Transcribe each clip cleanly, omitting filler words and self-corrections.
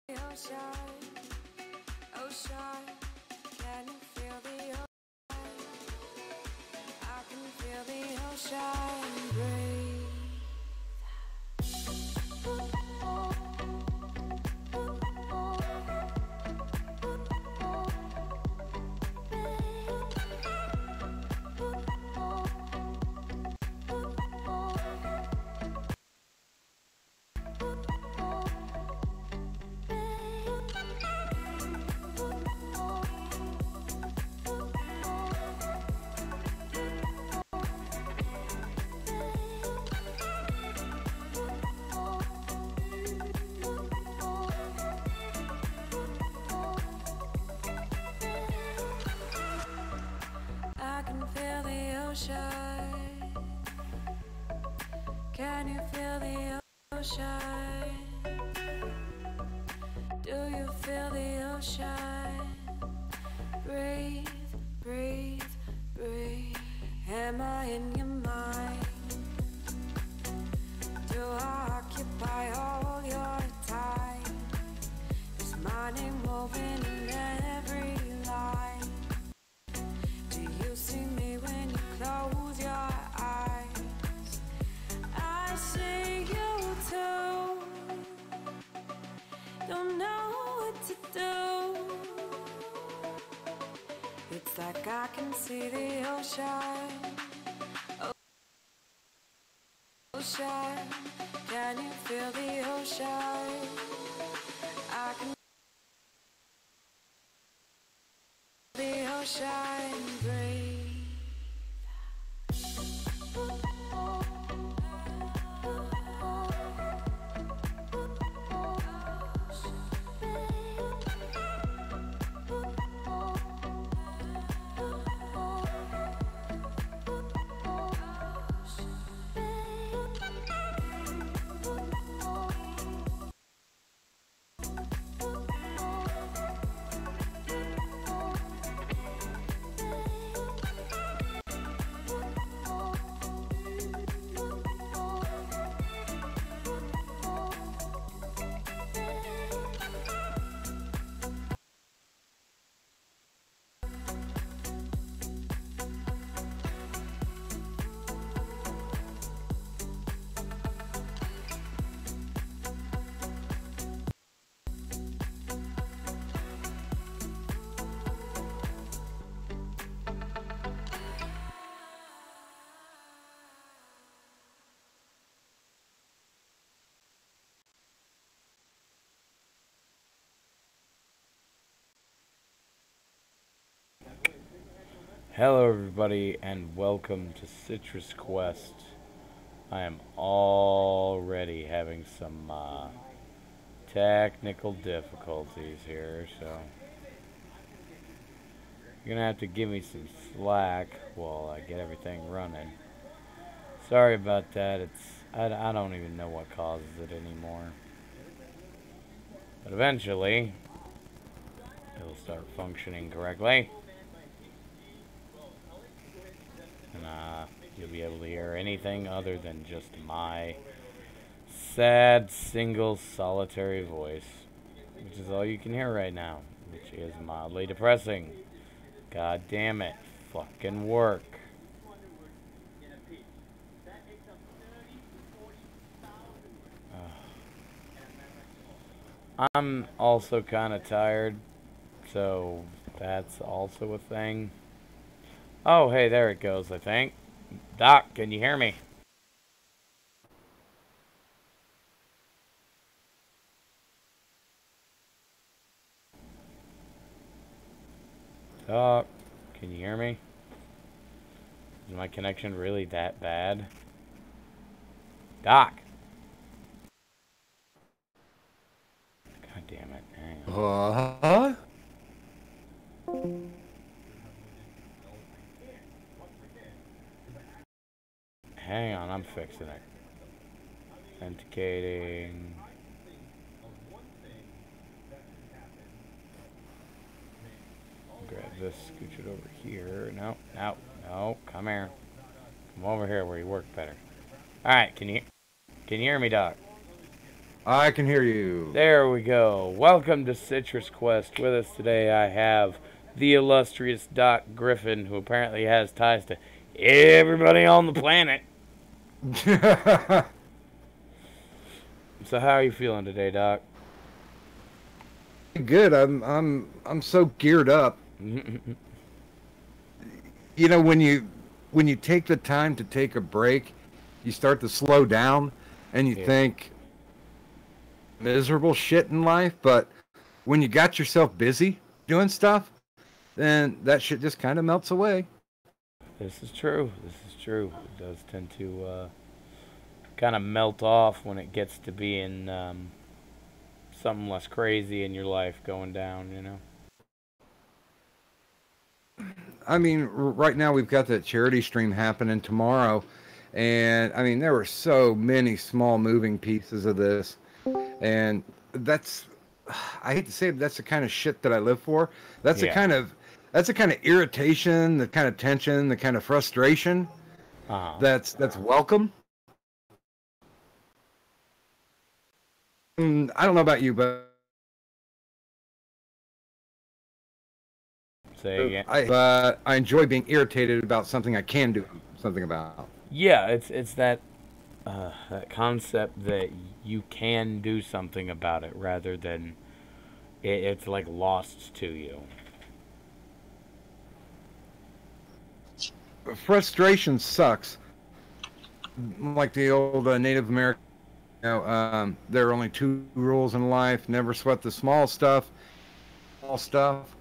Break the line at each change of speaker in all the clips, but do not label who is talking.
Ocean, ocean, can you feel the ocean? I can feel the ocean breathe. I can feel the ocean. Can you feel the ocean? Do you feel the ocean? Breathe, breathe, breathe. Am I in your mind? Do I occupy all your time? Is my name woven in every line? Do you see me when you close your eyes? I see you too. Don't know what to do. It's like I can see the ocean. Ocean, can you feel the ocean? I can feel the ocean breathe.
Hello everybody and welcome to Citrus Quest. I am already having some technical difficulties here, so you're gonna have to give me some slack while I get everything running. Sorry about that. I don't even know what causes it anymore, but eventually it'll start functioning correctly. You'll be able to hear anything other than just my sad, single, solitary voice, which is all you can hear right now, which is mildly depressing. God damn it. Fucking work. I'm also kind of tired, so that's also a thing. Oh, hey, there it goes, I think. Doc, can you hear me? Doc, can you hear me? Is my connection really that bad? Doc! God damn it, hang on. Hang on, I'm fixing it. Authenticating. Grab this, scooch it over here. No, come here. Come over here where you work better. Alright, can you hear me, Doc?
I can hear you.
There we go. Welcome to Citrus Quest. With us today, I have the illustrious Doc Griffin, who apparently has ties to everybody on the planet. So, how are you feeling today, Doc?
Good. I'm so geared up. You know, when you take the time to take a break, you start to slow down and you think miserable shit in life, but when you got yourself busy doing stuff, then that shit just kind of melts away.
This is true. This is true. It does tend to kind of melt off when it gets to being something less crazy in your life going down, you know?
I mean, right now we've got that charity stream happening tomorrow, and I mean, there were so many small moving pieces of this, and that's, I hate to say it, that's the kind of shit that I live for. That's the kind of irritation, the kind of tension, the kind of frustration that's welcome. I don't know about you, but I enjoy being irritated about something I can do something about.
Yeah, it's that that concept that you can do something about it rather than it's like lost to you.
Frustration sucks. Like the old Native American, there are only two rules in life: never sweat the small stuff. Small stuff.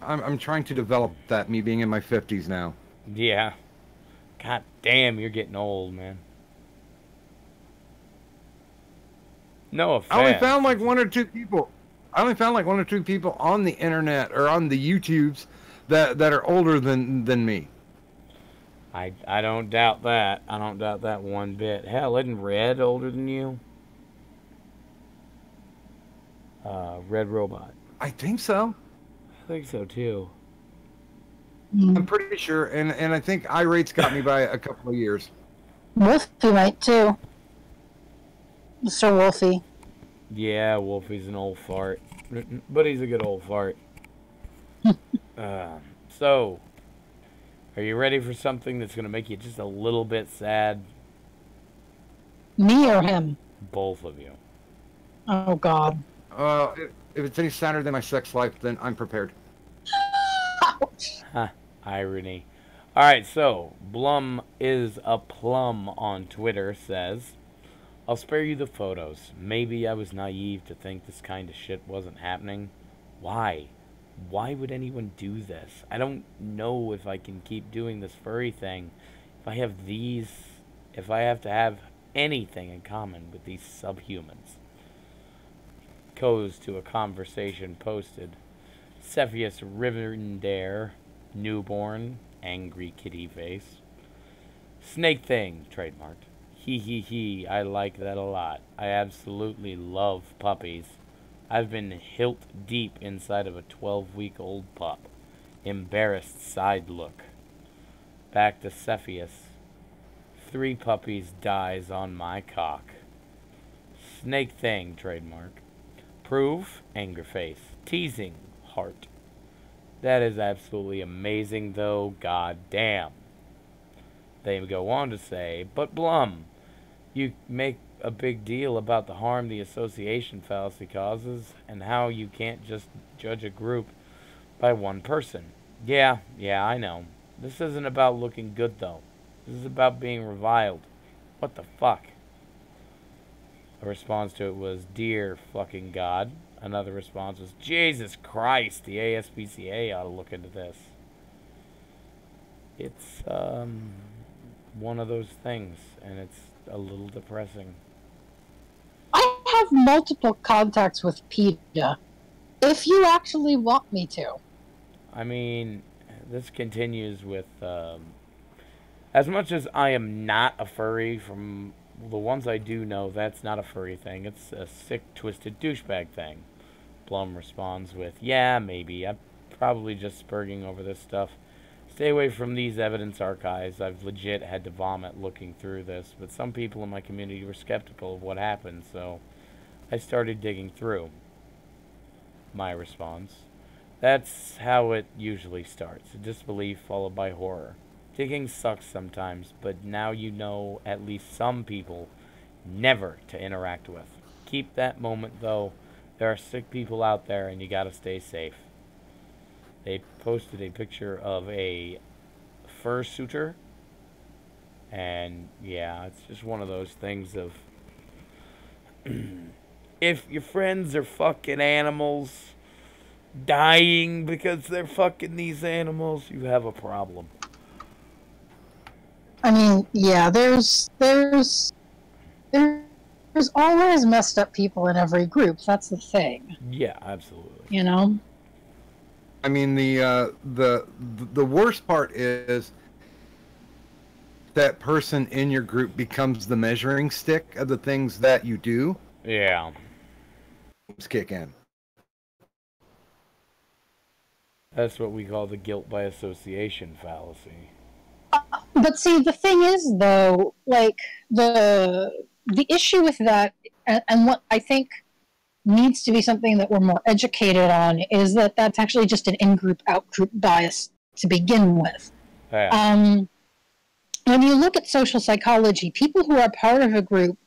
I'm trying to develop that. Me being in my 50s now.
Yeah. God damn, you're getting old, man. No offense.
I only found like one or two people. On the internet or on the YouTubes that are older than me.
I don't doubt that. I don't doubt that one bit. Hell, isn't Red older than you? Red Robot.
I think so.
I think so too.
I'm pretty sure, and I think iRate's got me by a couple of years.
Wolfie might too. Mr. Wolfie.
Yeah, Wolfie's an old fart. But he's a good old fart. So, are you ready for something that's going to make you just a little bit sad?
Me or him?
Both of you.
Oh, God.
If it's any sadder than my sex life, then I'm prepared.
Ouch.
Huh, irony. Alright, so, Blum is a plum on Twitter says, I'll spare you the photos. Maybe I was naive to think this kind of shit wasn't happening. Why? Why would anyone do this? I don't know if I can keep doing this furry thing. If I have to have anything in common with these subhumans. Goes to a conversation posted. Cepheus Rivendare, newborn, angry kitty face. Snake thing, trademarked. He, I like that a lot. I absolutely love puppies. I've been hilt deep inside of a 12-week-old pup. Embarrassed side look. Back to Cepheus. 3 puppies dies on my cock. Snake thing, trademark. Proof, anger face. Teasing, heart. That is absolutely amazing, though. God damn. They go on to say, but Blum, you make a big deal about the harm the association fallacy causes and how you can't just judge a group by one person. Yeah, I know. This isn't about looking good, though. This is about being reviled. What the fuck? A response to it was, dear fucking God. Another response was, Jesus Christ, the ASPCA ought to look into this. It's, one of those things, and it's a little depressing.
I have multiple contacts with PETA. If you actually want me to.
I mean, this continues with, as much as I am not a furry, from the ones I do know, that's not a furry thing. It's a sick, twisted douchebag thing. Blum responds with, yeah, maybe. I'm probably just spurging over this stuff. Stay away from these evidence archives. I've legit had to vomit looking through this, but some people in my community were skeptical of what happened, so I started digging through. My response. That's how it usually starts. Disbelief followed by horror. Digging sucks sometimes, but now you know at least some people never to interact with. Keep that moment though. There are sick people out there and you gotta stay safe. They posted a picture of a fursuiter. And yeah, it's just one of those things of if your friends are fucking animals dying because they're fucking these animals, you have a problem.
I mean, yeah, there's always messed up people in every group. That's the thing.
Yeah, absolutely.
You know?
I mean, the worst part is that person in your group becomes the measuring stick of the things that you do.
Yeah.
Kick in.
That's what we call the guilt by association fallacy.
But see, the thing is, though, like the issue with that, and what I think needs to be something that we're more educated on, is that that's actually just an in-group, out-group bias to begin with.
Yeah.
When you look at social psychology, people who are part of a group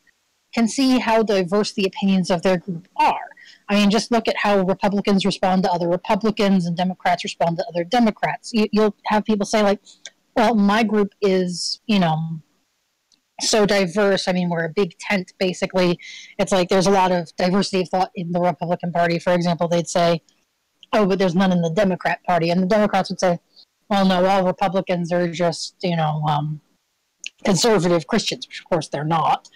can see how diverse the opinions of their group are. I mean, just look at how Republicans respond to other Republicans and Democrats respond to other Democrats. You'll have people say, like, well, my group is, you know, so diverse. I mean, we're a big tent, basically. It's like there's a lot of diversity of thought in the Republican Party. For example, they'd say, oh, but there's none in the Democrat Party. And the Democrats would say, well, no, all Republicans are just, you know, conservative Christians, which of course they're not.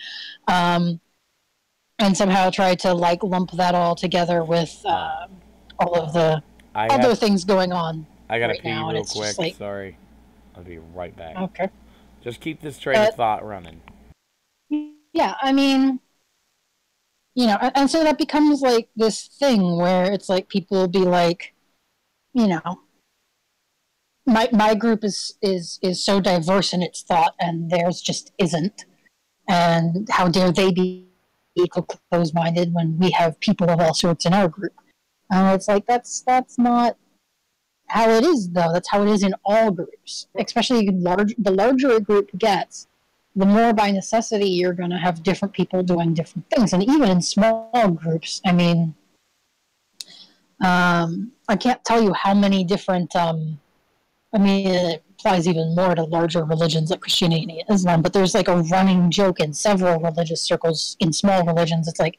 And somehow try to, like, lump that all together with all of the other things going on.
I gotta
right
pee
now,
real quick.
Like,
sorry. I'll be right back.
Okay.
Just keep this train of thought running.
Yeah, I mean, you know, and so that becomes like this thing where it's like people will be like, you know, my group is so diverse in its thought and theirs just isn't. And how dare they be closed-minded when we have people of all sorts in our group? And it's like that's not how it is, though. That's how it is in all groups. Especially the larger a group gets, the more by necessity you're going to have different people doing different things. And even in small groups, I mean, I can't tell you how many different, I mean, it applies even more to larger religions like Christianity and Islam, but there's like a running joke in several religious circles in small religions. It's like,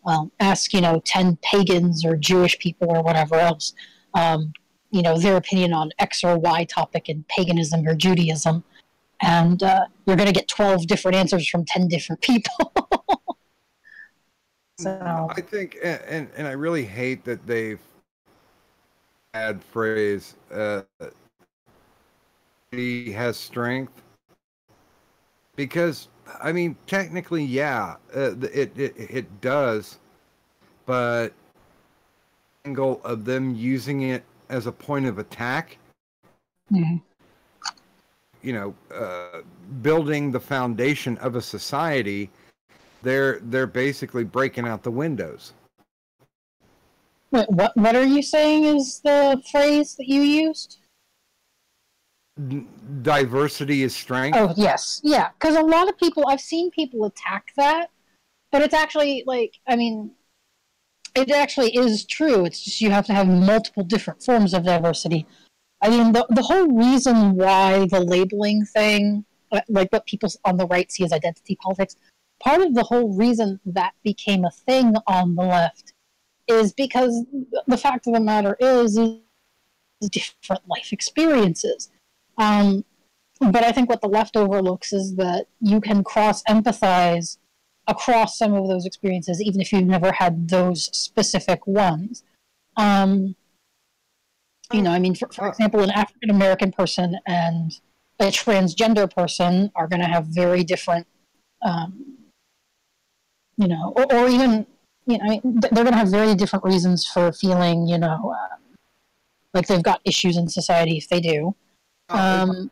well, ask, 10 pagans or Jewish people or whatever else, their opinion on X or Y topic in paganism or Judaism. And you're going to get 12 different answers from 10 different people. So
I think, and I really hate that they've had phrase, he has strength. Because, I mean, technically, yeah, it does. But the angle of them using it as a point of attack, building the foundation of a society, they're basically breaking out the windows.
Wait, what are you saying is the phrase that you used?
Diversity is strength.
Oh, yes. Yeah, because a lot of people, I've seen people attack that, but it's actually, it actually is true. It's just you have to have multiple different forms of diversity. I mean, the whole reason why the labeling thing, like what people on the right see as identity politics, part of the whole reason that became a thing on the left is because the fact of the matter is different life experiences. But I think what the left overlooks is that you can cross-empathize across some of those experiences, even if you've never had those specific ones. For example, an African-American person and a transgender person are going to have very different, they're going to have very different reasons for feeling, like they've got issues in society if they do. Um,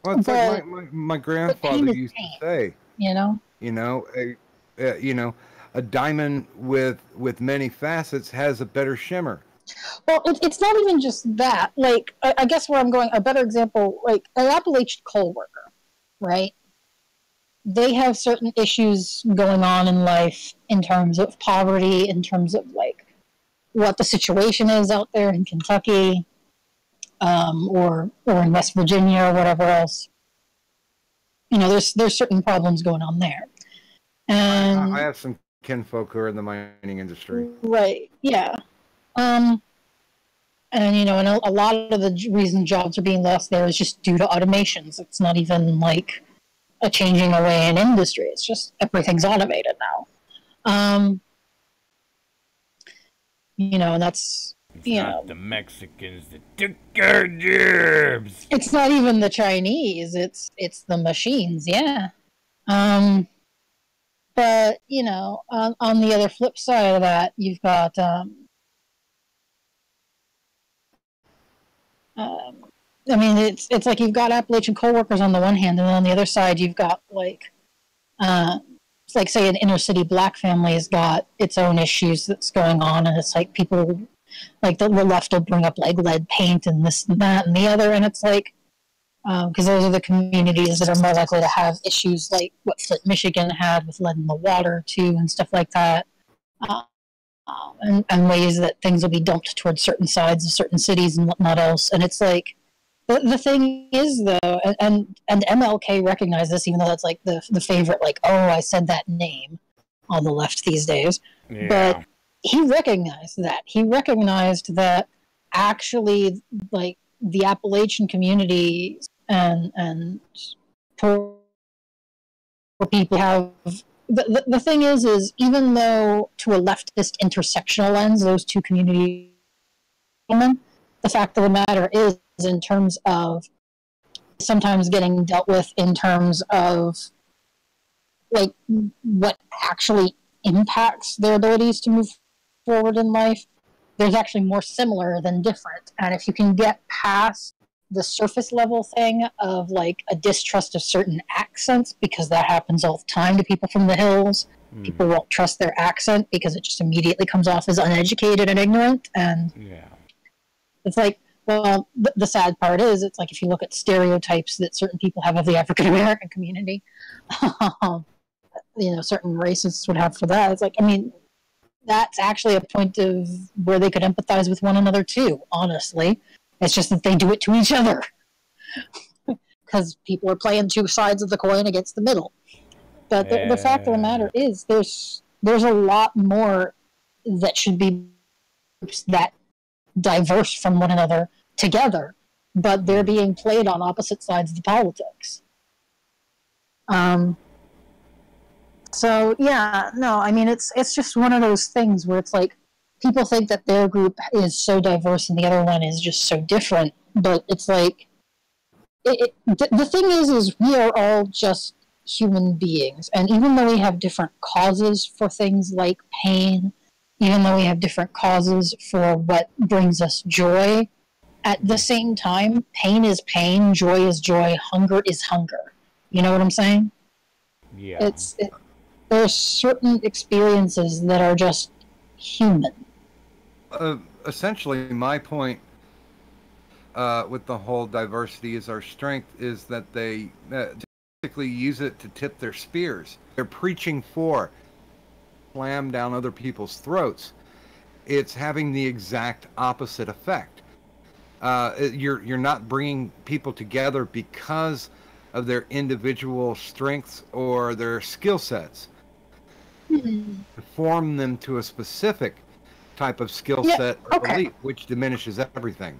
Well, it's like
but
my grandfather
pain is
used to
pain,
say,
you know.
you know, you know, a diamond with many facets has a better shimmer.
Well, it's not even just that. Like, I guess where I'm going, a better example, like an Appalachian coal worker, right? They have certain issues going on in life in terms of poverty, in terms of like what the situation is out there in Kentucky, or in West Virginia or whatever else. You know, there's certain problems going on there,
I
and
have some kinfolk who are in the mining industry.
right, yeah. Um, and you know, and a lot of the reason jobs are being lost there is just due to automations. It's not even like a changing away in industry. It's just everything's automated now. You know, and that's
It's
you
not
know,
the Mexicans that took our jobs.
it's not even the Chinese. It's the machines. Yeah. Um, but you know, on the other flip side of that, you've got I mean, it's like you've got Appalachian coal workers on the one hand, and then on the other side, you've got like, it's like say an inner city black family has got its own issues that's going on, and it's like people like the left will bring up like lead paint and this and that and the other, and it's like because those are the communities that are more likely to have issues like what Flint, Michigan had with lead in the water too, and stuff like that. Uh, and ways that things will be dumped towards certain sides of certain cities and whatnot else. And it's like the thing is though, and MLK recognized this, even though that's like the favorite, like, oh, I said that name on the left these days.
Yeah.
But he recognized that. He recognized that actually, like the Appalachian community and poor people have the thing is even though to a leftist intersectional lens those two communities, the fact of the matter is in terms of sometimes getting dealt with in terms of like what actually impacts their abilities to move forward in life, there's actually more similar than different. And if you can get past the surface level thing of like a distrust of certain accents, because that happens all the time to people from the hills. People won't trust their accent because it just immediately comes off as uneducated and ignorant. And
Yeah.
it's like, well, the sad part is, it's like if you look at stereotypes that certain people have of the African American community, you know, certain racists would have for that. It's like, I mean, that's actually a point of where they could empathize with one another too, honestly. It's just that they do it to each other. Because people are playing two sides of the coin against the middle. But the fact of the matter is, there's a lot more that should be that diverse from one another together, but they're being played on opposite sides of the politics. So yeah, no, I mean it's just one of those things where it's like people think that their group is so diverse and the other one is just so different, but it's like the thing is we are all just human beings, and even though we have different causes for things like pain, even though we have different causes for what brings us joy, at the same time, pain is pain, joy is joy, hunger is hunger. You know what I'm saying?
Yeah.
There's certain experiences that are just human.
Essentially, my point with the whole diversity is our strength is that they basically use it to tip their spears. They're preaching for slam down other people's throats. It's having the exact opposite effect. You're not bringing people together because of their individual strengths or their skill sets. Form them to a specific type of skill set or belief, which diminishes everything.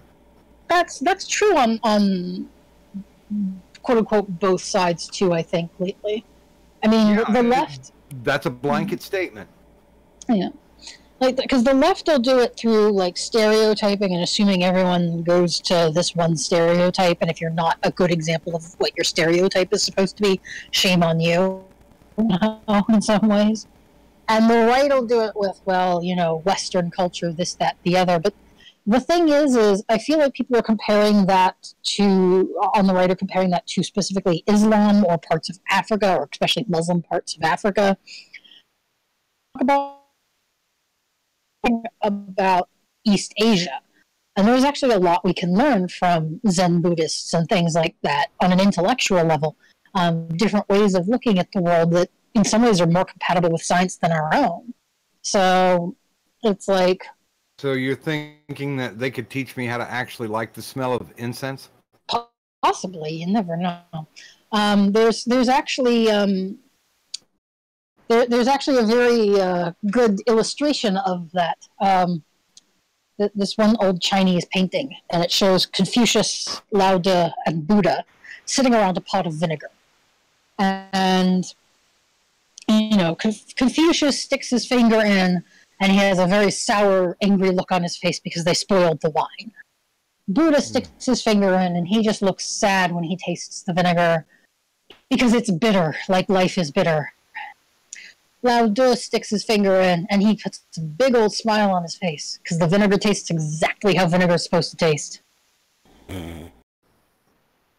That's true on quote unquote both sides too, I think, lately. I mean, the left.
That's a blanket statement.
Yeah. Like, because the left will do it through like stereotyping and assuming everyone goes to this one stereotype, and if you're not a good example of what your stereotype is supposed to be, shame on you, in some ways. And the right will do it with, well, you know, Western culture, this, that, the other. But the thing is I feel like people are comparing that to, on the right, are comparing that to specifically Islam or parts of Africa, or especially Muslim parts of Africa. About East Asia. And there's actually a lot we can learn from Zen Buddhists and things like that on an intellectual level. Different ways of looking at the world that in some ways are more compatible with science than our own. So it's like...
So you're thinking that they could teach me how to actually like the smell of incense?
Possibly, you never know. There's actually there's actually a very good illustration of that. This one old Chinese painting, and it shows Confucius, Lao Tzu, and Buddha sitting around a pot of vinegar. And, you know, Confucius sticks his finger in, and he has a very sour, angry look on his face because they spoiled the wine. Buddha sticks his finger in, and he just looks sad when he tastes the vinegar because it's bitter, like life is bitter. Lao Tzu sticks his finger in, and he puts a big old smile on his face because the vinegar tastes exactly how vinegar is supposed to taste.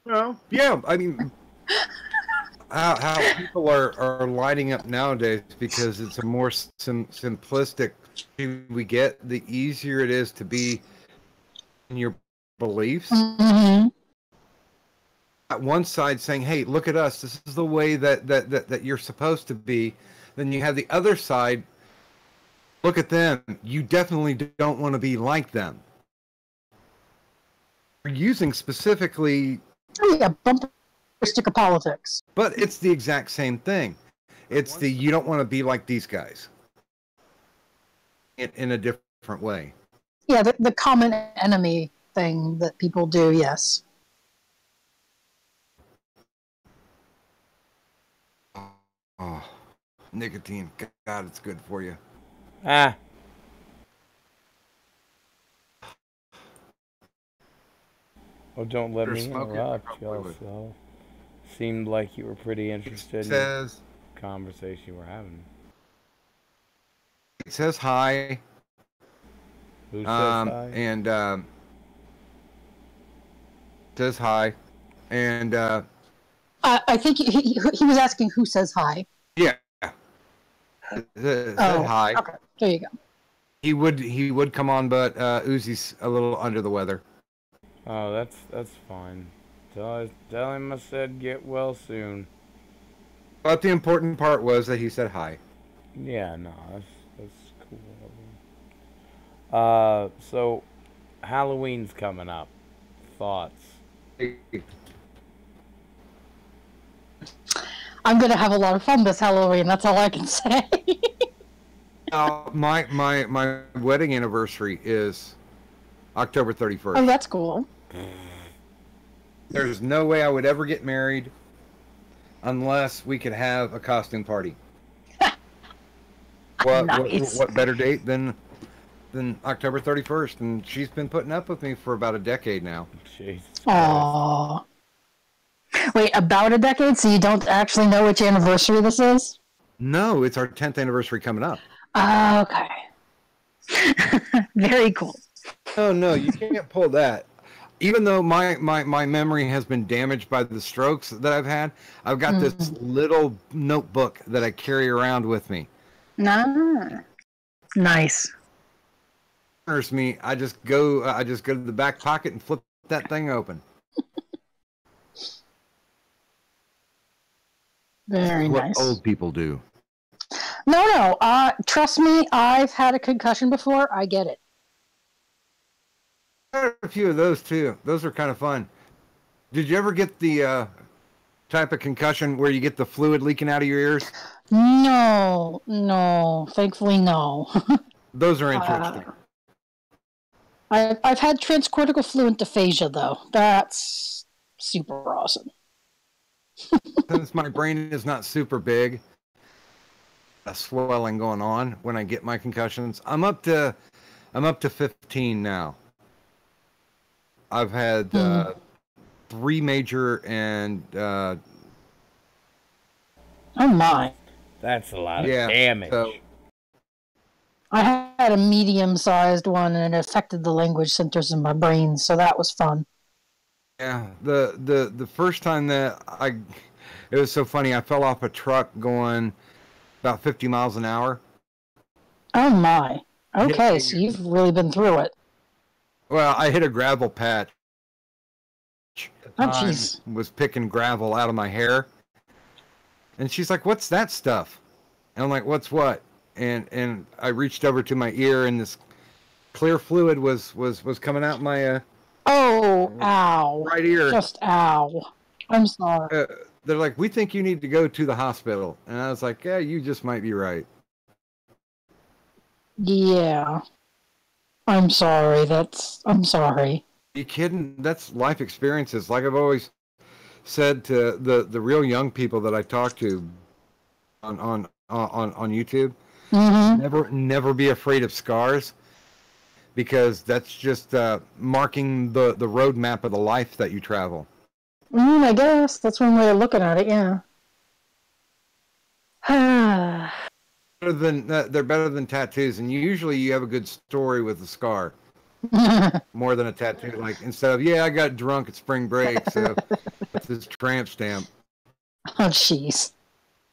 No, yeah, I mean, how people are lighting up nowadays because it's a more simplistic we get, the easier it is to be in your beliefs.
Mm-hmm.
At one side saying, "Hey, look at us. This is the way that you're supposed to be." Then you have the other side, look at them. You definitely don't want to be like them. You're using specifically...
Oh, yeah, bumper sticker politics.
But it's the exact same thing. It's the you don't want to be like these guys. In a different way.
Yeah, the common enemy thing that people do, yes.
Oh. Nicotine, God, it's good for you.
Ah. Well, don't let me interrupt you also. Seemed like you were pretty interested in the conversation you were having.
It says hi.
Who says hi?
And says hi. And
I think he was asking who says hi.
Yeah. Said hi.
Okay, there you go.
He would come on, but Uzi's a little under the weather.
Oh, that's fine. Tell him I said get well soon.
But the important part was that he said hi.
Yeah, no, that's cool. So Halloween's coming up. Thoughts?
I'm gonna have a lot of fun this Halloween. That's all I can say.
My wedding anniversary is October 31st.
Oh, that's cool.
There's no way I would ever get married unless we could have a costume party.
Nice.
What better date than October 31st? And she's been putting up with me for about a decade now.
Jesus.
Aww. Wait, about a decade? So you don't actually know which anniversary this is?
No, it's our 10th anniversary coming up.
Okay. Very cool.
Oh, no, you can't pull that. Even though my memory has been damaged by the strokes that I've had, I've got this little notebook that I carry around with me.
Nice.
Me, I just go to the back pocket and flip that thing open.
Very nice.
What old people do.
No. Trust me, I've had a concussion before. I get it.
I had a few of those too. Those are kind of fun. Did you ever get the type of concussion where you get the fluid leaking out of your ears?
No. Thankfully, no.
Those are interesting.
I've had transcortical fluid aphasia, though. That's super awesome.
Since my brain is not super big, a swelling going on when I get my concussions. I'm up to 15 now. I've had 3 major and
oh my,
that's a lot of damage.
I had a medium-sized one, and it affected the language centers in my brain, so that was fun.
Yeah, the first time that it was so funny. I fell off a truck going about 50 miles an hour.
Oh my. Okay, so you've really been through it.
Well, I hit a gravel patch.
Oh, jeez.
Was picking gravel out of my hair, and she's like, "What's that stuff?" And I'm like, "What's what?" And I reached over to my ear, and this clear fluid was coming out my
oh, ow!
right ear.
Just ow! I'm sorry.
They're like, "We think you need to go to the hospital," and I was like, "Yeah, you just might be right."
Yeah. I'm sorry. I'm sorry.
You kidding? That's life experiences. Like I've always said to the real young people that I talk to on YouTube, never be afraid of scars, because that's just marking the roadmap of the life that you travel.
I guess that's one way of looking at it. Yeah.
They're better than tattoos, and usually you have a good story with a scar. More than a tattoo. Like, instead of, I got drunk at spring break, so that's this tramp stamp.
Oh, jeez.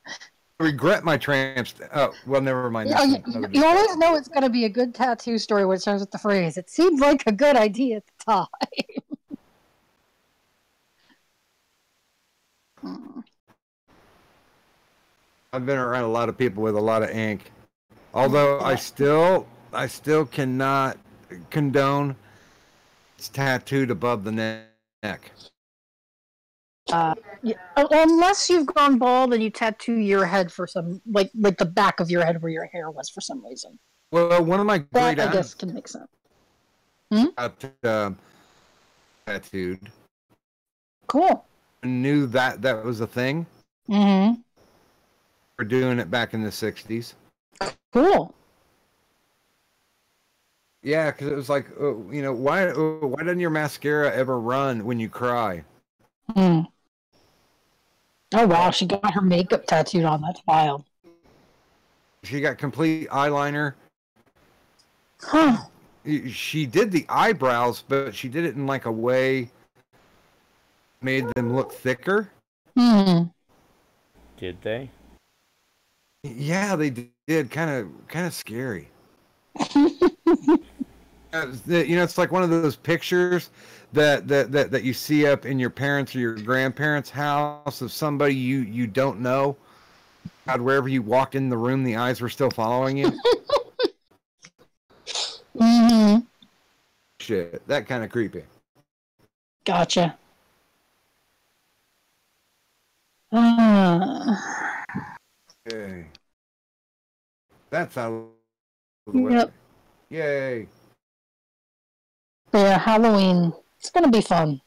I regret my tramp stamp. Oh, well, never mind.
You always know it's going to be a good tattoo story when it starts with the phrase, "It seemed like a good idea at the time."
I've been around a lot of people with a lot of ink. Although I still cannot condone it's tattooed above the neck.
Unless you've gone bald and you tattoo your head for some, like the back of your head where your hair was for some reason.
Well, one of my great
aunts, I guess, can make sense.
Tattooed.
Cool.
I knew that was a thing.
Mm-hmm.
We're doing it back in the 60s.
Cool.
Yeah, because it was like, why doesn't your mascara ever run when you cry?
Oh, wow, she got her makeup tattooed on. That's wild.
She got complete eyeliner.
Huh.
She did the eyebrows, but she did it in like a way made them look thicker.
Did they?
Yeah, they did. Kind of scary. It's like one of those pictures that you see up in your parents' or your grandparents' house of somebody you don't know. God, wherever you walked in the room, the eyes were still following you. Shit, that kind of creepy.
Gotcha.
Okay. That's out of the way.
Yep.
Yay.
Yeah, Halloween. It's going to be fun.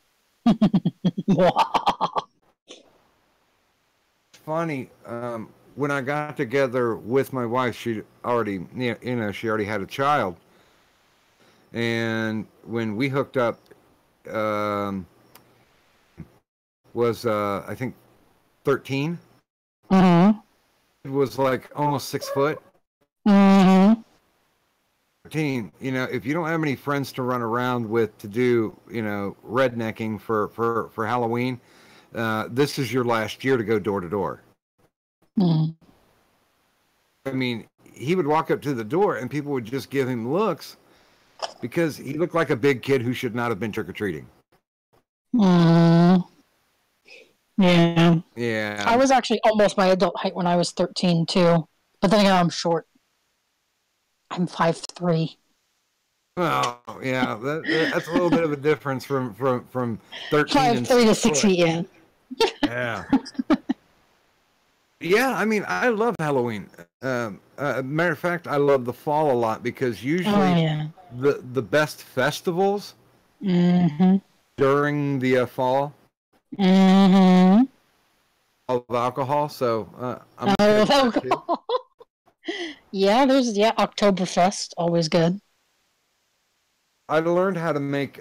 Funny, when I got together with my wife, she already had a child. And when we hooked up, was I think 13. It was like almost 6 foot. 13. If you don't have any friends to run around with to do, rednecking for Halloween, this is your last year to go door to door. I mean, he would walk up to the door and people would just give him looks because he looked like a big kid who should not have been trick-or-treating.
Yeah.
Yeah.
I was actually almost my adult height when I was 13 too. But then again, I'm short. I'm 5'3".
Oh, yeah. That's a little bit of a difference from 13
5'3" to 6 feet, yeah.
Yeah. Yeah, I mean, I love Halloween. Matter of fact, I love the fall a lot because usually the best festivals during the fall of alcohol. So
alcohol. Yeah, there's Oktoberfest, always good.
I learned how to make.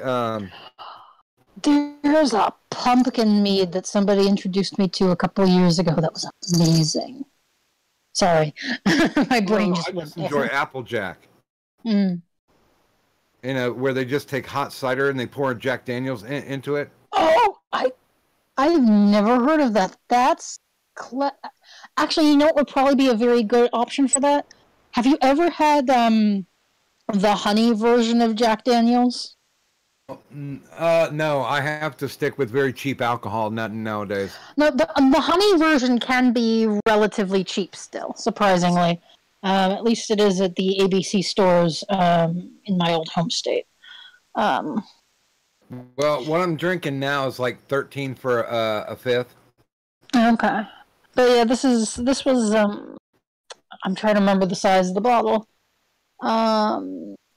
There's a pumpkin mead that somebody introduced me to a couple of years ago that was amazing. Sorry, my brain just
I
went
just enjoy Applejack.
Mm.
You know, where they just take hot cider and they pour Jack Daniels into it.
Oh, I've never heard of that. That's actually, you know what would probably be a very good option for that? Have you ever had the honey version of Jack Daniels?
No, I have to stick with very cheap alcohol nowadays.
No, the honey version can be relatively cheap still, surprisingly. At least it is at the ABC stores in my old home state.
Well, what I'm drinking now is like 13 for a fifth.
Okay, but yeah, this was I'm trying to remember the size of the bottle.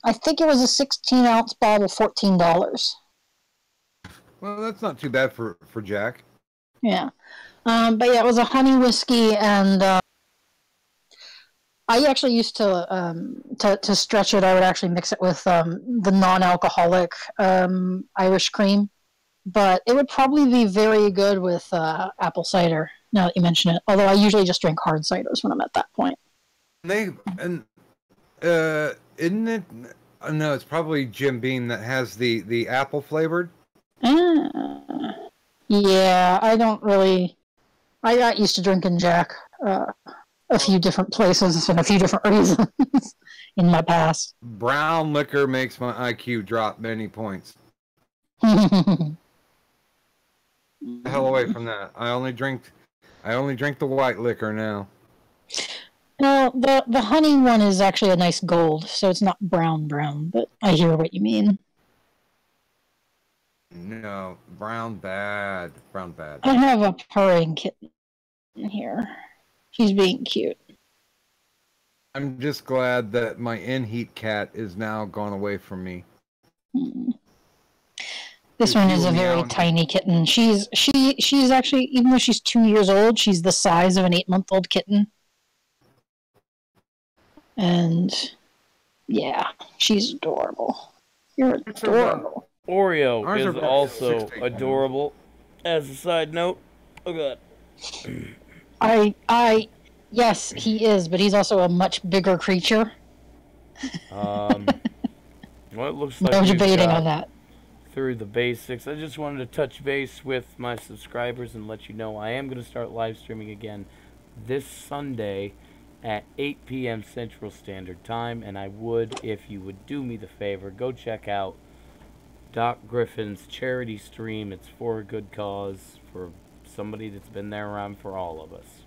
I think it was a 16-ounce bottle, $14.
Well, that's not too bad for Jack.
Yeah, but yeah, it was a honey whiskey, and I actually used to stretch it. I would actually mix it with the non-alcoholic Irish cream, but it would probably be very good with apple cider. Now that you mention it, although I usually just drink hard ciders when I'm at that point.
Isn't it? No, it's probably Jim Beam that has the apple flavored.
Yeah, I don't really. I got used to drinking Jack a few different places and a few different reasons in my past.
Brown liquor makes my IQ drop many points.
Well,
The hell away from that. I only drink the white liquor now.
the honey one is actually a nice gold, so it's not brown, but I hear what you mean.
No, brown bad.
I have a purring kitten in here. She's being cute.
I'm just glad that my in-heat cat is now gone away from me.
This one is a very tiny kitten. She's actually, even though she's 2 years old, she's the size of an 8-month-old kitten. And yeah, she's adorable. You're adorable.
Oreo is also adorable. As a side note, oh god.
Yes, he is, but he's also a much bigger creature.
Well, it looks like
no debating on that.
Through the basics. I just wanted to touch base with my subscribers and let you know I am going to start live streaming again this Sunday at 8 p.m. Central Standard Time, and I would, if you would do me the favor, go check out Doc Griffin's charity stream. It's for a good cause, for somebody that's been there around for all of us.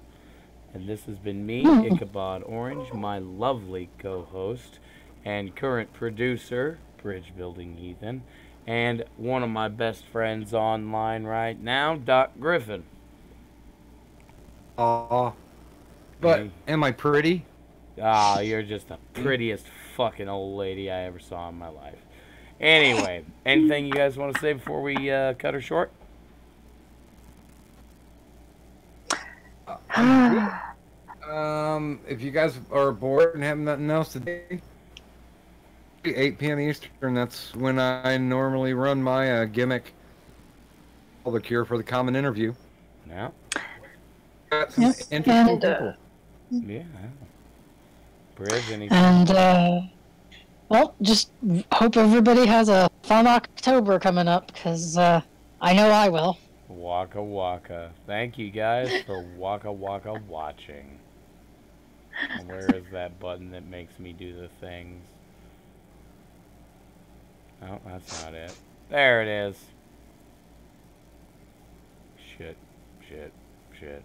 And this has been me, Ichabod Orange, my lovely co-host and current producer, Bridge Building Ethan, and one of my best friends online right now, Doc Griffin.
But am I pretty?
You're just the prettiest fucking old lady I ever saw in my life. Anyway, anything you guys want to say before we cut her short?
If you guys are bored and have nothing else to do, 8 p.m. Eastern, that's when I normally run my gimmick, The Cure for the Common Interview.
Yeah.
Got some interesting people.
Yeah. Bridge, anything?
And, well, just hope everybody has a fun October coming up, because I know I will.
Waka waka. Thank you guys for waka waka watching. And where is that button that makes me do the things? Oh, that's not it. There it is. Shit, shit, shit.